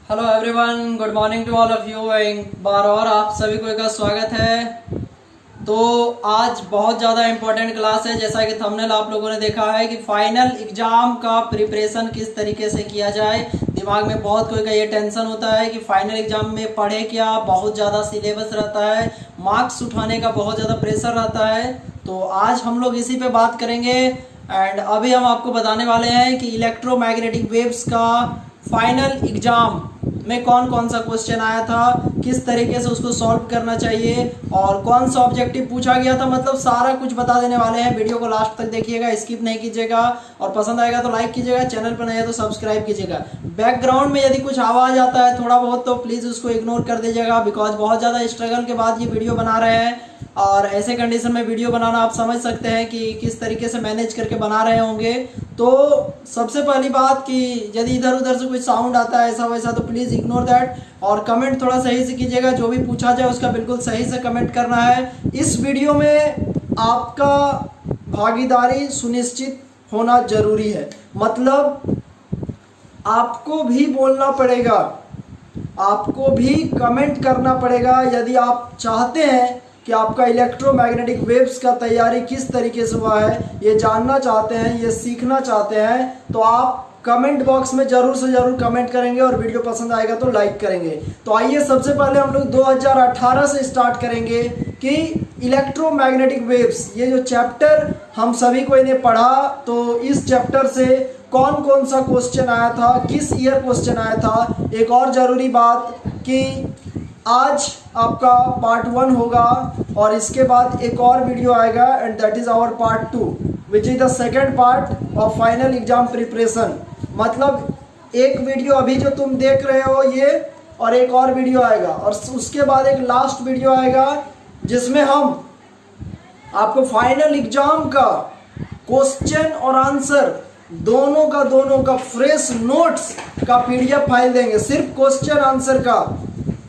Hello everyone, good morning to all of you. एक बार और आप सभी को का स्वागत है। तो आज बहुत ज़्यादा इम्पोर्टेंट क्लास है। जैसा कि थंबनेल आप लोगों ने देखा है कि फाइनल एग्ज़ाम का प्रिपरेशन किस तरीके से किया जाए। दिमाग में बहुत कोई का ये टेंशन होता है कि फाइनल एग्ज़ाम में पढ़े क्या, बहुत ज़्यादा सिलेबस रहता है, मार्क्स उठाने का बहुत ज़्यादा प्रेशर रहता है। तो आज हम लोग इसी पे बात करेंगे। एंड अभी हम आपको बताने वाले हैं कि इलेक्ट्रोमैग्नेटिक वेव्स का फाइनल एग्ज़ाम में कौन कौन सा क्वेश्चन आया था, किस तरीके से उसको सॉल्व करना चाहिए और कौन सा ऑब्जेक्टिव पूछा गया था। मतलब सारा कुछ बता देने वाले हैं। वीडियो को लास्ट तक देखिएगा, स्किप नहीं कीजिएगा और पसंद आएगा तो लाइक कीजिएगा, चैनल पर नहीं है तो सब्सक्राइब कीजिएगा। बैकग्राउंड में यदि कुछ आवाज़ आता है थोड़ा बहुत तो प्लीज़ उसको इग्नोर कर दीजिएगा, बिकॉज बहुत ज़्यादा स्ट्रगल के बाद ये वीडियो बना रहे हैं और ऐसे कंडीशन में वीडियो बनाना आप समझ सकते हैं कि किस तरीके से मैनेज करके बना रहे होंगे। तो सबसे पहली बात कि यदि इधर उधर से कुछ साउंड आता है ऐसा वैसा तो प्लीज़ इग्नोर दैट और कमेंट थोड़ा सही से कीजिएगा। जो भी पूछा जाए उसका बिल्कुल सही से कमेंट करना है। इस वीडियो में आपका भागीदारी सुनिश्चित होना जरूरी है। मतलब आपको भी बोलना पड़ेगा, आपको भी कमेंट करना पड़ेगा। यदि आप चाहते हैं कि आपका इलेक्ट्रोमैग्नेटिक वेव्स का तैयारी किस तरीके से हुआ है, ये जानना चाहते हैं, ये सीखना चाहते हैं, तो आप कमेंट बॉक्स में जरूर से जरूर कमेंट करेंगे और वीडियो पसंद आएगा तो लाइक करेंगे। तो आइए सबसे पहले हम लोग 2018 से स्टार्ट करेंगे कि इलेक्ट्रोमैग्नेटिक वेव्स, ये जो चैप्टर हम सभी को इन्हें पढ़ा, तो इस चैप्टर से कौन कौन सा क्वेश्चन आया था, किस ईयर क्वेश्चन आया था। एक और ज़रूरी बात कि आज आपका पार्ट 1 होगा और इसके बाद एक और वीडियो आएगा and that is our part 2 which is the second part of final exam preparation. मतलब एक वीडियो अभी जो तुम देख रहे हो ये, और एक और वीडियो आएगा और उसके बाद एक लास्ट वीडियो आएगा जिसमें हम आपको फाइनल एग्जाम का क्वेश्चन और आंसर दोनों का फ्रेश नोट्स का पीडीएफ फाइल देंगे। सिर्फ क्वेश्चन आंसर का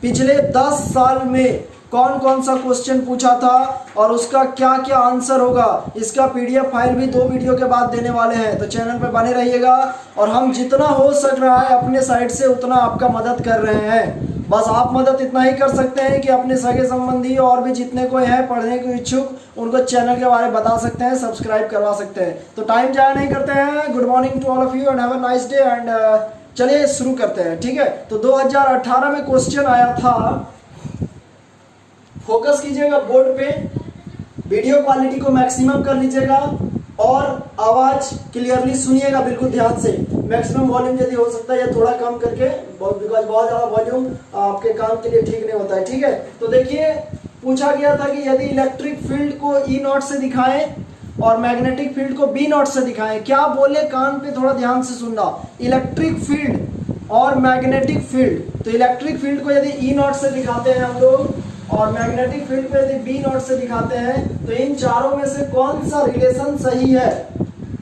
पिछले 10 साल में कौन कौन सा क्वेश्चन पूछा था और उसका क्या क्या आंसर होगा, इसका पीडीएफ फाइल भी 2 वीडियो के बाद देने वाले हैं। तो चैनल पे बने रहिएगा और हम जितना हो सक रहा है अपने साइड से उतना आपका मदद कर रहे हैं। बस आप मदद इतना ही कर सकते हैं कि अपने सगे संबंधी और भी जितने कोई हैं पढ़ने के इच्छुक उनको चैनल के बारे में बता सकते हैं, सब्सक्राइब करवा सकते हैं। तो टाइम जाया नहीं करते हैं। Good morning to all of you and have a nice day. And चलिए शुरू करते हैं, ठीक है। तो 2018 में क्वेश्चन आया था, फोकस कीजिएगा बोर्ड पे, वीडियो क्वालिटी को मैक्सिमम कर लीजिएगा और आवाज क्लियरली सुनिएगा बिल्कुल ध्यान से। मैक्सिमम वॉल्यूम यदि हो सकता है या थोड़ा कम करके, बिकॉज बहुत ज्यादा वॉल्यूम आपके काम के लिए ठीक नहीं होता है, ठीक है। तो देखिए पूछा गया था कि यदि इलेक्ट्रिक फील्ड को ई नॉट से दिखाएं और मैग्नेटिक फील्ड को बी नॉट से दिखाएं, क्या बोले कान पे थोड़ा ध्यान से सुनना। इलेक्ट्रिक फील्ड और मैग्नेटिक फील्ड, तो इलेक्ट्रिक फील्ड को यदि ई नॉट से दिखाते हैं हम लोग और मैग्नेटिक फील्ड को यदि बी नॉट से दिखाते हैं, तो इन चारों में से कौन सा रिलेशन सही है।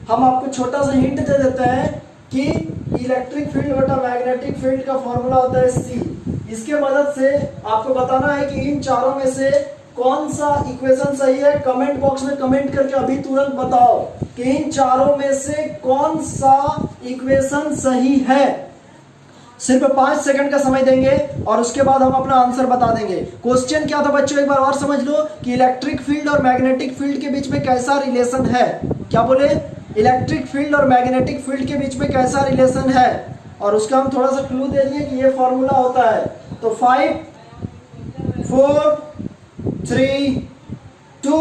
हम आपको छोटा सा हिंट दे देते हैं कि इलेक्ट्रिक फील्ड बटा मैग्नेटिक फील्ड का फॉर्मूला होता है C। इसके मदद से आपको बताना है कि इन चारों में से कौन सा इक्वेशन सही है। कमेंट बॉक्स में कमेंट करके अभी तुरंत बताओ कि इन चारों में से कौन सा इक्वेशन सही है। सिर्फ 5 सेकंड का समय देंगे और उसके बाद हम अपना आंसर बता देंगे। क्वेश्चन क्या था बच्चों, एक बार और समझ लो कि इलेक्ट्रिक फील्ड और मैग्नेटिक फील्ड के बीच में कैसा रिलेशन है। क्या बोले, इलेक्ट्रिक फील्ड और मैग्नेटिक फील्ड के बीच में कैसा रिलेशन है, और उसका हम थोड़ा सा क्लू दे दिए कि ये फॉर्मूला होता है। तो 5 4 3 2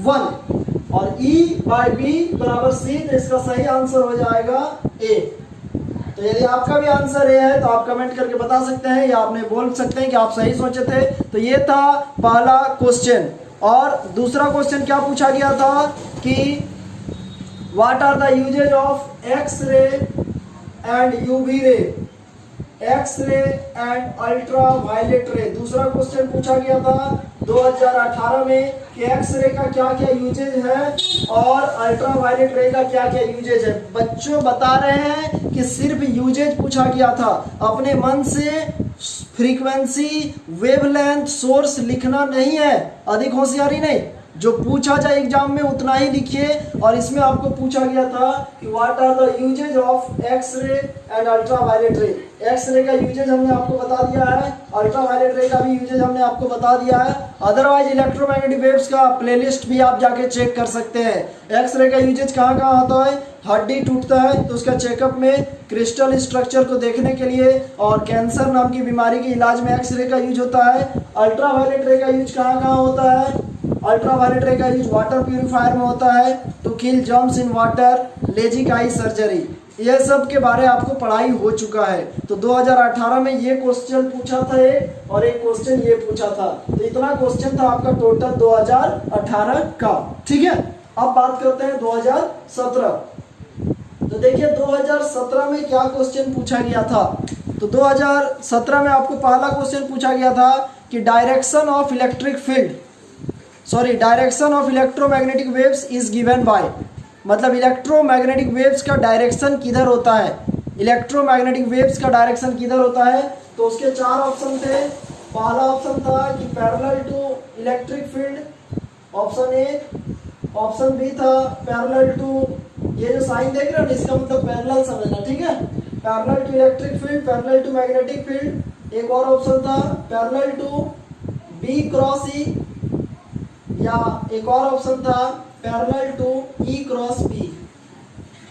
1 और E बाई बी बराबर C, तो इसका सही आंसर हो जाएगा A। तो यदि आपका भी आंसर ए है तो आप कमेंट करके बता सकते हैं या आपने बोल सकते हैं कि आप सही सोचे थे। तो ये था पहला क्वेश्चन। और दूसरा क्वेश्चन क्या पूछा गया था कि what are the uses of X ray and UV ray, X ray and ultraviolet ray रे। दूसरा क्वेश्चन पूछा गया था 2018 में कि एक्स रे का क्या क्या यूजेज है और अल्ट्रा वायलेट रे का क्या क्या यूजेज है। बच्चों बता रहे हैं कि सिर्फ यूजेज पूछा गया था, अपने मन से फ्रीक्वेंसी, वेवलेंथ, सोर्स लिखना नहीं है। अधिक होशियारी नहीं, जो पूछा जाए एग्जाम में उतना ही लिखिए। और इसमें आपको पूछा गया था कि what are the uses of X ray and ultraviolet ray. X ray का यूजेज हमने आपको बता दिया है, अल्ट्रावायलेट रे का भी यूजेज हमने आपको बता दिया है। अदरवाइज इलेक्ट्रोमैग्नेटिक वेव्स का प्लेलिस्ट भी आप जाके चेक कर सकते हैं। एक्स रे का यूजेज कहाँ कहाँ होता है, हड्डी टूटता है तो उसका चेकअप में, क्रिस्टल स्ट्रक्चर को देखने के लिए, और कैंसर नाम की बीमारी के इलाज में एक्स रे का यूज होता है। अल्ट्रावायलेट रे का यूज कहाँ कहाँ होता है, अल्ट्रावायलेट रे का यूज वाटर प्यूरिफायर में होता है, to kill germs in water, LASIK eye surgery. ये सब के बारे आपको पढ़ाई हो चुका है। तो 2018 में ये क्वेश्चन पूछा था एक, और एक क्वेश्चन ये पूछा था। तो इतना क्वेश्चन था आपका टोटल 2018 का। ठीक है, अब बात करते हैं 2017। तो देखिए 2017 में क्या क्वेश्चन पूछा गया था। तो 2017 में आपको पहला क्वेश्चन पूछा गया था कि direction of electric field, sorry direction of electromagnetic waves is given by, मतलब इलेक्ट्रोमैग्नेटिक वेव्स का डायरेक्शन किधर होता है, इलेक्ट्रोमैग्नेटिक वेव्स का डायरेक्शन किधर होता है। तो उसके चार ऑप्शन थे। पहला ऑप्शन था कि parallel to electric field, option A. Option B था पैरेलल टू, ये जो साइन देख रहे हो ना इसका मतलब पैरेलल समझना, ठीक है, parallel to electric field, parallel to magnetic field. एक और ऑप्शन था parallel to B cross E, या एक और ऑप्शन था parallel to E cross B.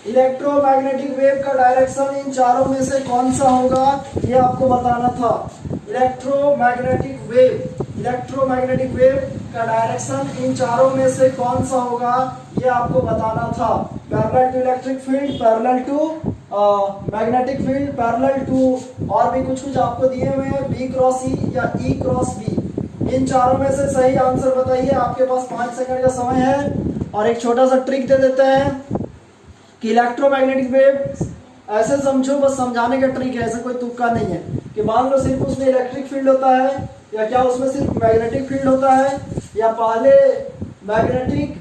Electromagnetic wave का डायरेक्शन इन चारों में से कौन सा होगा ये आपको बताना था। इलेक्ट्रोमैग्नेटिक वेव का डायरेक्शन इन चारों में से कौन सा होगा ये आपको बताना था। Parallel to electric field, parallel to magnetic field, parallel to और भी कुछ आपको दिए हुए हैं, बी क्रॉस ई या ई क्रॉस बी। इन चारों में से सही आंसर बताइए। आपके पास 5 सेकंड का समय है। और एक छोटा सा ट्रिक दे देते हैं कि इलेक्ट्रोमैग्नेटिक वेव ऐसे समझो, बस समझाने का ट्रिक है, ऐसा कोई तुक्का नहीं है कि मान लो सिर्फ उसमें इलेक्ट्रिक फील्ड होता है, या क्या उसमें सिर्फ मैग्नेटिक फील्ड होता है, या पहले मैग्नेटिक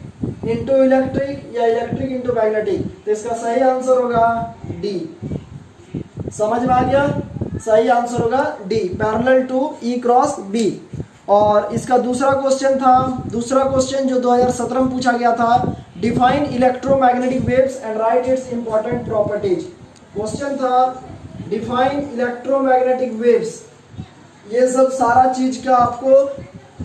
इंटू इलेक्ट्रिक या इलेक्ट्रिक इंटू मैग्नेटिक। तो इसका सही आंसर होगा डी। समझ में आ गया, सही आंसर होगा D, parallel to E cross B. और इसका दूसरा क्वेश्चन था, दूसरा क्वेश्चन जो 2017 में पूछा गया था, define electromagnetic waves and write it's important properties. Question था डिफाइन इलेक्ट्रोमैग्नेटिक वेव्स। ये सब सारा चीज का आपको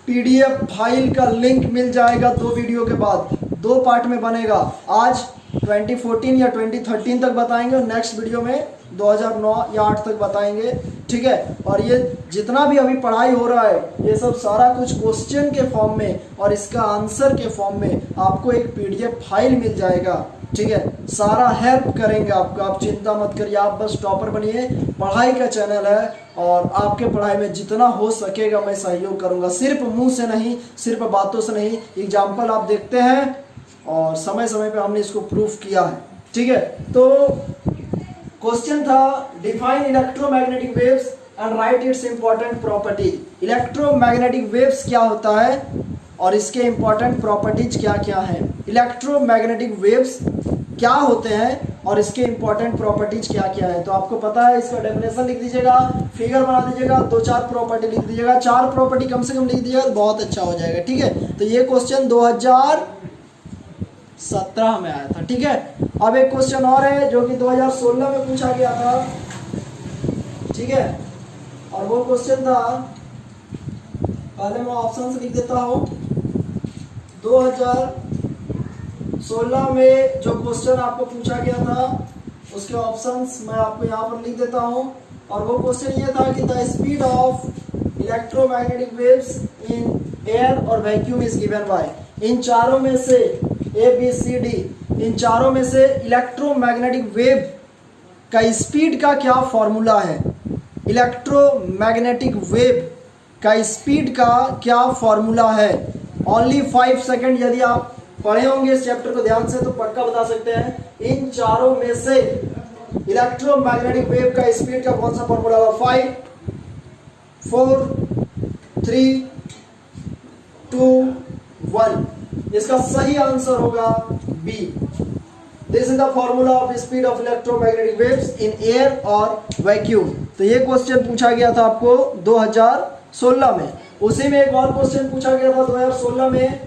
पीडीएफ फाइल का लिंक मिल जाएगा 2 वीडियो के बाद, 2 पार्ट में बनेगा। आज 2014 या 2013 तक बताएंगे और नेक्स्ट वीडियो में 2009 या 8 तक बताएंगे, ठीक है। और ये जितना भी अभी पढ़ाई हो रहा है ये सब सारा कुछ क्वेश्चन के फॉर्म में और इसका आंसर के फॉर्म में आपको एक पीडीएफ फाइल मिल जाएगा, ठीक है। सारा हेल्प करेंगे आपको, आप चिंता मत करिए, आप बस टॉपर बनिए। पढ़ाई का चैनल है और आपके पढ़ाई में जितना हो सकेगा मैं सहयोग करूंगा, सिर्फ मुंह से नहीं, सिर्फ बातों से नहीं। एग्जाम्पल आप देखते हैं और समय समय पे हमने इसको प्रूफ किया है, ठीक है। तो क्वेश्चन था define electromagnetic waves and write it's important property. Electromagnetic waves क्या होता है और इसके इंपॉर्टेंट प्रॉपर्टीज क्या क्या हैं। इलेक्ट्रोमैग्नेटिक वेव्स क्या होते हैं और इसके इंपॉर्टेंट प्रॉपर्टीज क्या क्या है। तो आपको पता है, इसका डेफिनेशन लिख दीजिएगा, फिगर बना दीजिएगा, 2-4 प्रॉपर्टी लिख दीजिएगा, 4 प्रॉपर्टी कम से कम लिख दीजिएगा, बहुत अच्छा हो जाएगा, ठीक है। तो ये क्वेश्चन 2017 में आया था, ठीक है। अब एक क्वेश्चन और है जो कि 2016 में पूछा गया था, ठीक है। और वो क्वेश्चन था, पहले मैं ऑप्शन लिख देता हूँ। 2016 में जो क्वेश्चन आपको पूछा गया था उसके ऑप्शंस मैं आपको यहाँ पर लिख देता हूँ। और वो क्वेश्चन ये था कि the speed of electromagnetic waves in air और वैक्यूम इज गिवन बाय। इन चारों में से ABCD, इन चारों में से इलेक्ट्रोमैग्नेटिक वेव का स्पीड का क्या फॉर्मूला है। इलेक्ट्रोमैग्नेटिक वेव का स्पीड का क्या फॉर्मूला है। Only 5 second. यदि आप पढ़े होंगे इस चैप्टर को ध्यान से तो पक्का बता सकते हैं। इन चारों में से इलेक्ट्रोमैग्नेटिक वेव का स्पीड का कौन सा फॉर्मूला होगा। 5 4 3 2 1। इसका सही आंसर होगा B. This is the formula of speed of electromagnetic waves in air और वैक्यूम। तो ये क्वेश्चन पूछा गया था आपको 2016 में। उसी में एक और क्वेश्चन पूछा गया था 2016 में,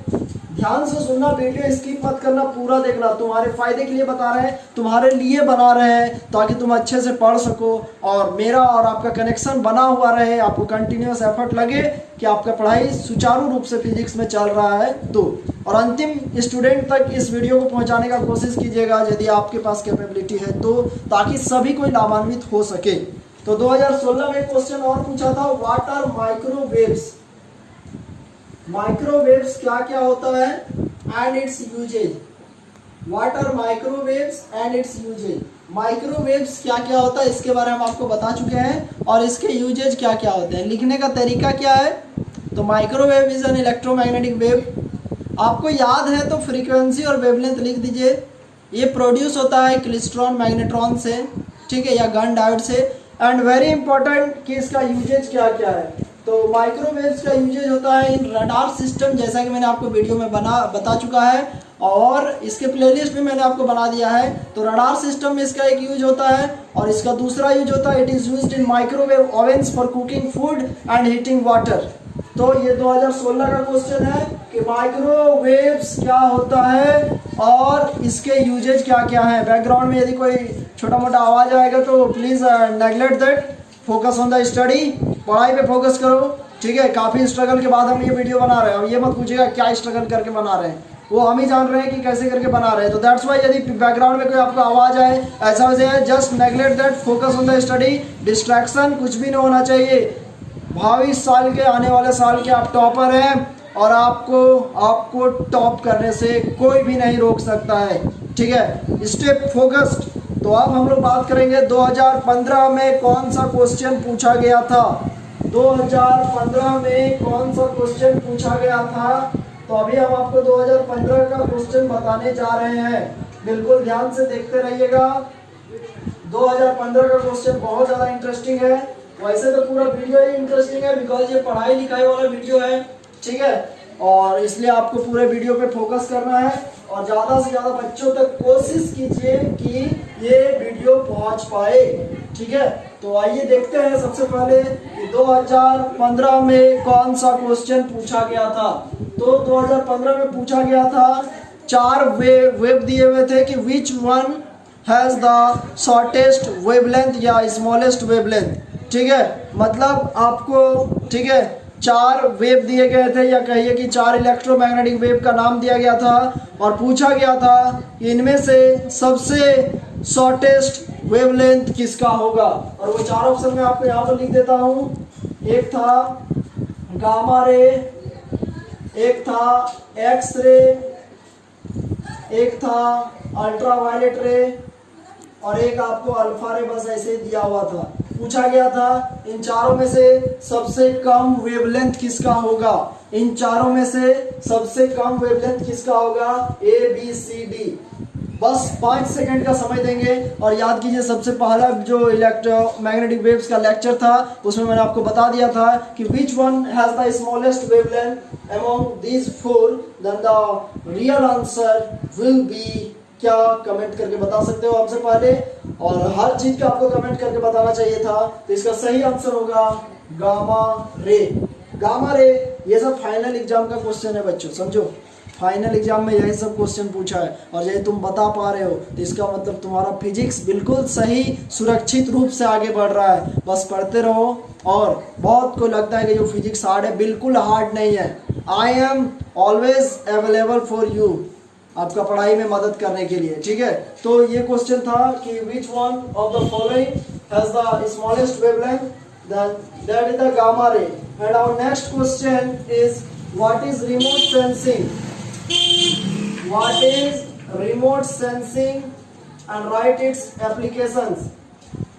ध्यान से सुनना, वीडियो स्किप मत करना, पूरा देखना। तुम्हारे फायदे के लिए बता रहे हैं, तुम्हारे लिए बना रहे हैं ताकि तुम अच्छे से पढ़ सको और मेरा और आपका कनेक्शन बना हुआ रहे, आपको कंटिन्यूस एफर्ट लगे कि आपका पढ़ाई सुचारू रूप से फिजिक्स में चल रहा है तो। और अंतिम स्टूडेंट तक इस वीडियो को पहुंचाने का कोशिश कीजिएगा यदि आपके पास कैपेबिलिटी है तो, ताकि सभी कोई लाभान्वित हो सके। तो 2016 में क्वेश्चन और पूछा था, व्हाट आर माइक्रोवेव्स। माइक्रोवेव्स क्या क्या होता है and its uses. What are microwaves and its uses. Microwaves क्या क्या होता है इसके बारे में हम आपको बता चुके हैं और इसके यूजेज क्या क्या होते हैं। लिखने का तरीका क्या है, तो microwave is an electromagnetic wave. आपको याद है तो फ्रीक्वेंसी और वेवलेंथ लिख दीजिए। ये प्रोड्यूस होता है क्लिस्ट्रॉन मैग्नेट्रॉन से, ठीक है, या गन डायोड से। एंड वेरी इंपॉर्टेंट कि इसका यूजेज क्या क्या है, तो माइक्रोवेव्स का यूजेज होता है इन रडार सिस्टम, जैसा कि मैंने आपको वीडियो में बता चुका है और इसके प्लेलिस्ट भी मैंने आपको बना दिया है। तो रडार सिस्टम में इसका एक यूज होता है और इसका दूसरा यूज होता है, it is used in microwave ओवन्स for cooking food and heating water. तो ये 2016 का क्वेश्चन है कि माइक्रोवेव्स क्या होता है और इसके यूजेज क्या क्या है। बैकग्राउंड में यदि कोई छोटा मोटा आवाज आएगा तो please neglect that, focus on the study, पढ़ाई पे फोकस करो, ठीक है। काफ़ी स्ट्रगल के बाद हम ये वीडियो बना रहे हैं। अब ये मत पूछिएगा क्या स्ट्रगल करके बना रहे हैं, वो हम ही जान रहे हैं कि कैसे करके बना रहे हैं। तो दैट्स वाई यदि बैकग्राउंड में कोई आपको आवाज़ आए, ऐसा वैसे है, just neglect that, focus on the study. Distraction कुछ भी नहीं होना चाहिए। भावी साल के, आने वाले साल के आप टॉपर हैं और आपको टॉप करने से कोई भी नहीं रोक सकता है, ठीक है। Stay focused. तो अब हम लोग बात करेंगे 2015 में कौन सा क्वेश्चन पूछा गया था। 2015 में कौन सा क्वेश्चन पूछा गया था, तो अभी हम आपको 2015 का क्वेश्चन बताने जा रहे हैं। बिल्कुल ध्यान से देखते रहिएगा। 2015 का क्वेश्चन बहुत ज़्यादा इंटरेस्टिंग है। वैसे तो पूरा वीडियो ही इंटरेस्टिंग है बिकॉज ये पढ़ाई लिखाई वाला वीडियो है, ठीक है, और इसलिए आपको पूरे वीडियो पे फोकस करना है और ज़्यादा से ज़्यादा बच्चों तक कोशिश कीजिए कि ये वीडियो पहुंच पाए, ठीक है। तो आइए देखते हैं सबसे पहले कि 2015 में कौन सा क्वेश्चन पूछा गया था। तो 2015 में पूछा गया था, 4 वेव दिए हुए थे कि which one has the shortest wavelength या स्मॉलेस्ट वेवलेंथ, ठीक है। मतलब आपको, ठीक है, 4 वेव दिए गए थे या कहिए कि 4 इलेक्ट्रोमैग्नेटिक वेव का नाम दिया गया था और पूछा गया था कि इनमें से सबसे शॉर्टेस्ट वेवलेंथ किसका होगा। और वो 4 ऑप्शन में आपको यहाँ पर लिख देता हूँ। एक था गामा रे, एक था एक्स रे, एक था अल्ट्रावायलेट रे और एक आपको अल्फा रे, बस ऐसे दिया हुआ था। पूछा गया था इन चारों में से सबसे कम वेवलेंथ किसका होगा। इन चारों में से सबसे कम वेवलेंथ किसका होगा, ए बी सी डी। बस 5 सेकंड का समय देंगे और याद कीजिए सबसे पहला जो इलेक्ट्रोमैग्नेटिक वेव्स का लेक्चर था उसमें मैंने आपको बता दिया था कि which one has the smallest wavelength among these 4, then the real answer will be, क्या कमेंट करके बता सकते हो हमसे पहले, और हर चीज का आपको कमेंट करके बताना चाहिए था। तो इसका सही आंसर होगा गामा रे। गामा रे, ये सब फाइनल एग्जाम का क्वेश्चन है बच्चों, समझो। फाइनल एग्जाम में यही सब क्वेश्चन पूछा है और यही तुम बता पा रहे हो तो इसका मतलब तुम्हारा फिजिक्स बिल्कुल सही सुरक्षित रूप से आगे बढ़ रहा है। बस पढ़ते रहो। और बहुत को लगता है कि जो फिजिक्स हार्ड है, बिल्कुल हार्ड नहीं है। I am always available for you, आपका पढ़ाई में मदद करने के लिए, ठीक है। तो ये क्वेश्चन था कि which one of the following has the smallest wavelength, that is the gamma ray. And our next question is what is remote sensing. What is remote sensing and write its applications.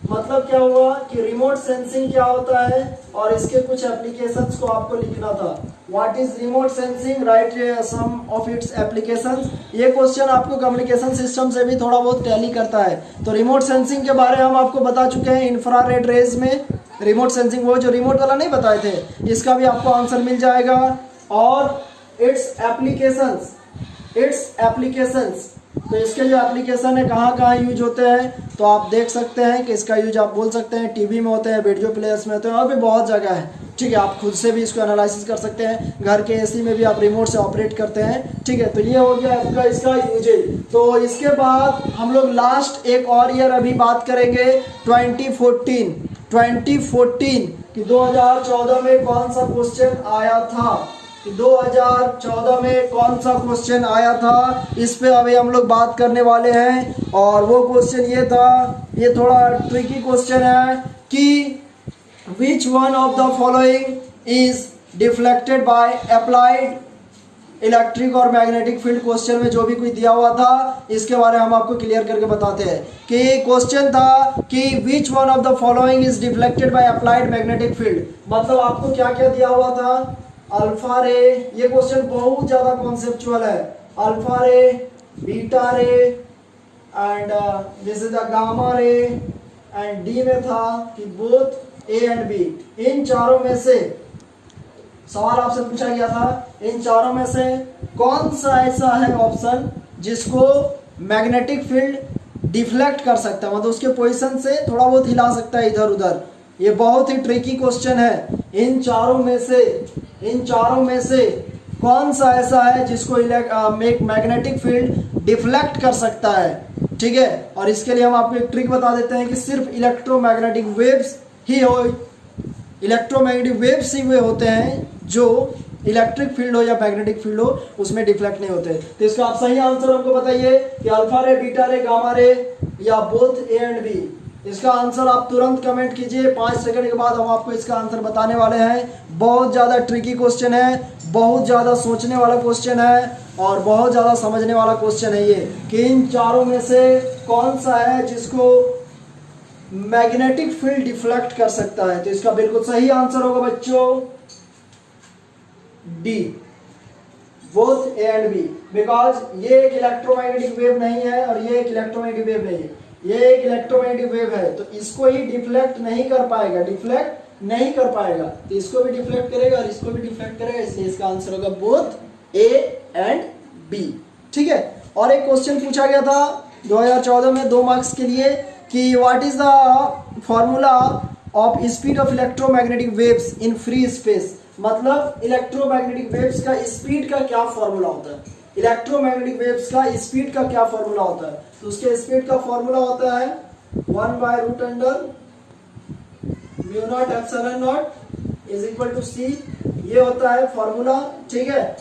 मतलब क्या हुआ कि remote sensing क्या होता है और इसके कुछ एप्लीकेशंस को आपको लिखना था। What is remote sensing, write some of its applications. ये क्वेश्चन आपको कम्युनिकेशन सिस्टम से भी थोड़ा बहुत टैली करता है। तो रिमोट सेंसिंग के बारे में हम आपको बता चुके हैं इंफ्रारेड रेज में। रिमोट सेंसिंग वो जो रिमोट वाला नहीं बताए थे, इसका भी आपको आंसर मिल जाएगा। और इट्स एप्लीकेशंस तो इसके जो एप्लीकेशन है कहाँ कहाँ यूज होते हैं, तो आप देख सकते हैं कि इसका यूज आप बोल सकते हैं टीवी में होते हैं, वीडियो प्लेयर्स में होते हैं, और भी बहुत जगह है। ठीक है, आप खुद से भी इसको एनालिसिस कर सकते हैं, घर के एसी में भी आप रिमोट से ऑपरेट करते हैं। ठीक है, तो ये हो गया आपका इसका यूजेज। तो इसके बाद हम लोग लास्ट एक और ईयर अभी बात करेंगे 2014 कि 2014 में कौन सा क्वेश्चन आया था, कि 2014 में कौन सा क्वेश्चन आया था, इस पे अभी हम लोग बात करने वाले हैं। और वो क्वेश्चन ये था, ये थोड़ा ट्रिकी क्वेश्चन है कि which one of the following is deflected by applied electric और मैग्नेटिक फील्ड। क्वेश्चन में जो भी कोई दिया हुआ था इसके बारे में हम आपको क्लियर करके बताते हैं कि क्वेश्चन था कि which one of the following is deflected by applied magnetic field. मतलब आपको क्या क्या दिया हुआ था, अल्फा रे, ये क्वेश्चन बहुत ज्यादा कॉन्सेप्चुअल है, अल्फा रे, बीटा रे and this is the gamma ray, and D में था कि बोथ ए एंड बी। इन चारों में से सवाल आपसे पूछा गया था, इन चारों में से कौन सा ऐसा है ऑप्शन जिसको मैग्नेटिक फील्ड डिफ्लेक्ट कर सकता है, मतलब उसके पोजीशन से थोड़ा बहुत हिला सकता है इधर उधर। ये बहुत ही ट्रिकी क्वेश्चन है। इन चारों में से कौन सा ऐसा है जिसको मैग्नेटिक फील्ड डिफ्लेक्ट कर सकता है। ठीक है, और इसके लिए हम आपको एक ट्रिक बता देते हैं कि सिर्फ इलेक्ट्रोमैग्नेटिक वेव्स ही वे होते हैं जो इलेक्ट्रिक फील्ड हो या मैग्नेटिक फील्ड हो उसमें डिफ्लेक्ट नहीं होते। तो इसका आप सही आंसर हमको बताइए कि अल्फा रे, बीटा रे, गामा रे या बोथ ए एंड बी। इसका आंसर आप तुरंत कमेंट कीजिए, 5 सेकंड के बाद हम आपको इसका आंसर बताने वाले हैं। बहुत ज़्यादा ट्रिकी क्वेश्चन है, बहुत ज़्यादा सोचने वाला क्वेश्चन है और बहुत ज़्यादा समझने वाला क्वेश्चन है ये कि इन चारों में से कौन सा है जिसको मैग्नेटिक फील्ड डिफ्लेक्ट कर सकता है। तो इसका बिल्कुल सही आंसर होगा बच्चों D, both A and B, because ये एक इलेक्ट्रोमैग्नेटिक वेव नहीं है और ये एक इलेक्ट्रोमैग्नेटिक वेव नहीं है, ये एक इलेक्ट्रोमैग्नेटिक वेव है, तो इसको ही डिफ्लेक्ट नहीं कर पाएगा, तो इसको भी डिफ्लेक्ट करेगा और इसको भी डिफ्लेक्ट करेगा, इसलिए इसका आंसर होगा बोथ ए एंड बी। ठीक है, और एक क्वेश्चन पूछा गया था 2014 में 2 मार्क्स के लिए कि what is the formula of speed of electromagnetic waves in free space. मतलब इलेक्ट्रोमैग्नेटिक वेव्स का स्पीड का क्या फॉर्मूला होता है, इलेक्ट्रोमैग्नेटिक वेव्स का स्पीड का क्या फॉर्मूला होता है। तो उसके स्पीड का फॉर्मूला होता है 1/√μ0ε0 = c, ये होता है फॉर्मूला। ठीक है,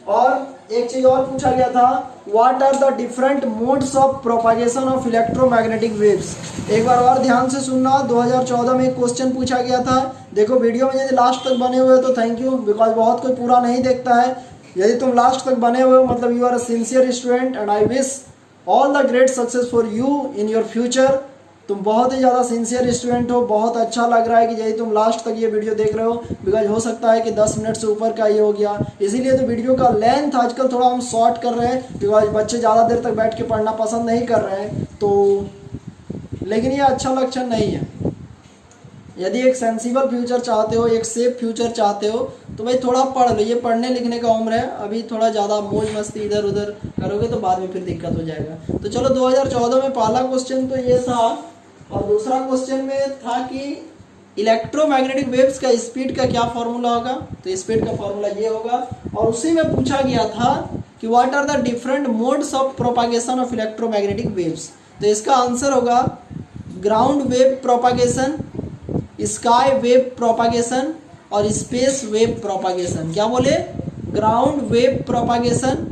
और एक चीज और पूछा गया था, what are the different modes of propagation of electromagnetic waves. एक बार और ध्यान से सुनना, 2014 में एक क्वेश्चन पूछा गया था। देखो वीडियो में यदि लास्ट तक बने हुए हो तो थैंक यू, बिकॉज बहुत कोई पूरा नहीं देखता है। यदि तुम लास्ट तक बने हुए हो मतलब you are a sincere student and I wish all the great success for you in your future. तुम बहुत ही ज़्यादा सिंसियर स्टूडेंट हो, बहुत अच्छा लग रहा है कि यदि तुम लास्ट तक ये वीडियो देख रहे हो, बिकॉज हो सकता है कि 10 मिनट से ऊपर का ये हो गया, इसीलिए तो वीडियो का लेंथ आजकल थोड़ा हम शॉर्ट कर रहे हैं, बिकॉज बच्चे ज़्यादा देर तक बैठ के पढ़ना पसंद नहीं कर रहे हैं। तो लेकिन ये अच्छा लक्षण नहीं है। यदि एक सेंसिबल फ्यूचर चाहते हो, एक सेफ फ्यूचर चाहते हो, तो भाई थोड़ा पढ़ लो, ये पढ़ने लिखने का उम्र है, अभी थोड़ा ज़्यादा मौज मस्ती इधर उधर करोगे तो बाद में फिर दिक्कत हो जाएगा। तो चलो 2014 में पहला क्वेश्चन तो ये था, और दूसरा क्वेश्चन में था कि इलेक्ट्रोमैग्नेटिक वेव्स का स्पीड का क्या फॉर्मूला होगा। तो स्पीड का फॉर्मूला ये होगा, और उसी में पूछा गया था कि what are the different modes of propagation of electromagnetic waves. तो इसका आंसर होगा ground wave propagation, sky wave propagation और स्पेस वेव प्रोपागेशन। क्या बोले, ground wave propagation,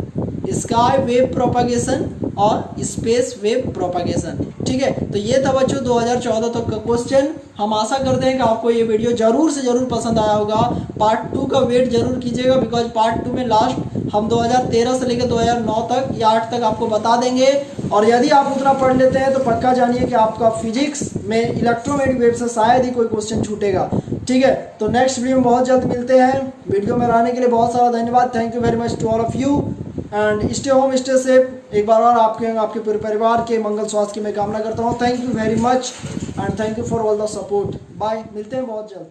sky wave propagation और स्पेस वेव प्रोपागेशन। ठीक है, तो ये था बच्चों 2014 तक का क्वेश्चन। हम आशा करते हैं कि आपको ये वीडियो जरूर से जरूर पसंद आया होगा। पार्ट 2 का वेट जरूर कीजिएगा, बिकॉज पार्ट 2 में लास्ट हम 2013 से लेकर 2009 तक या 8 तक आपको बता देंगे। और यदि आप उतना पढ़ लेते हैं तो पक्का जानिए कि आपका फिजिक्स में इलेक्ट्रोमैग्नेटिक वेव से शायद ही कोई क्वेश्चन छूटेगा। ठीक है, तो नेक्स्ट वीडियो में बहुत जल्द मिलते हैं। वीडियो में रहने के लिए बहुत सारा धन्यवाद। Thank you very much to all of you and stay home, stay safe. एक बार और आपके पूरे परिवार के मंगल स्वास्थ्य की मैं कामना करता हूँ। Thank you very much and thank you for all the support. Bye, मिलते हैं बहुत जल्द।